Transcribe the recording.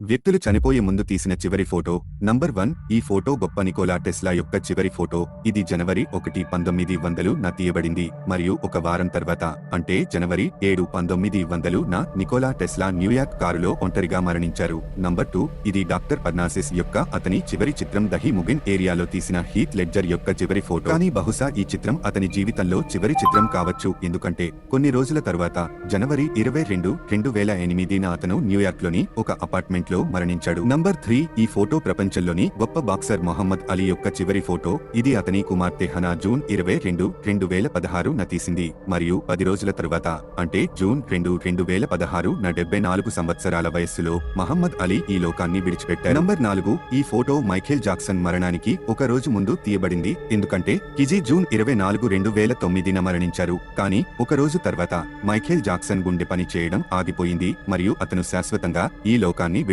వ్యక్తులు చనిపోయే ముందు తీసిన చివరి ఫోటో. నంబర్ 1. ఈ ఫోటో గొప్ప నికోలా టెస్లా యొక్క చివరి ఫోటో. ఇది జనవరి 1, 1900న తీయబడింది మరియు ఒక వారం తర్వాత, అంటే జనవరి 7, 1900న నికోలా టెస్లా న్యూయార్క్ కారులో ఒంటరిగా మరణించారు. నంబర్ 2. ఇది డాక్టర్ పర్నాసిస్ యొక్క అతని చివరి చిత్రం దహి ముగిన్ ఏరియాలో తీసిన హీత్ లెడ్జర్ యొక్క చివరి ఫోటో. కానీ బహుశా ఈ చిత్రం అతని జీవితంలో చివరి చిత్రం కావచ్చు, ఎందుకంటే కొన్ని రోజుల తరువాత జనవరి 22, 2008న అతను న్యూయార్క్లోని ఒక అపార్ట్మెంట్ లో మరణించాడు. నంబర్ 3. ఈ ఫోటో ప్రపంచంలోని గొప్ప బాక్సర్ మొహమ్మద్ అలీ యొక్క చివరి ఫోటో. ఇది అతని కుమార్తె హనా జూన్ 22, 2016న తీసింది మరియు 10 రోజుల తరువాత, అంటే జూన్ 2, 2016న 74 సంవత్సరాల వయస్సులో మహమ్మద్ అలీ ఈ లోకాన్ని విడిచిపెట్టారు. నంబర్ 4. ఈ ఫోటో మైఖేల్ జాక్సన్ మరణానికి ఒక రోజు ముందు తీయబడింది, ఎందుకంటే కిజీ జూన్ 24, 2009న మరణించారు. కానీ ఒక రోజు తర్వాత మైఖేల్ జాక్సన్ గుండె పని చేయడం ఆగిపోయింది మరియు అతను శాశ్వతంగా ఈ లోకాన్ని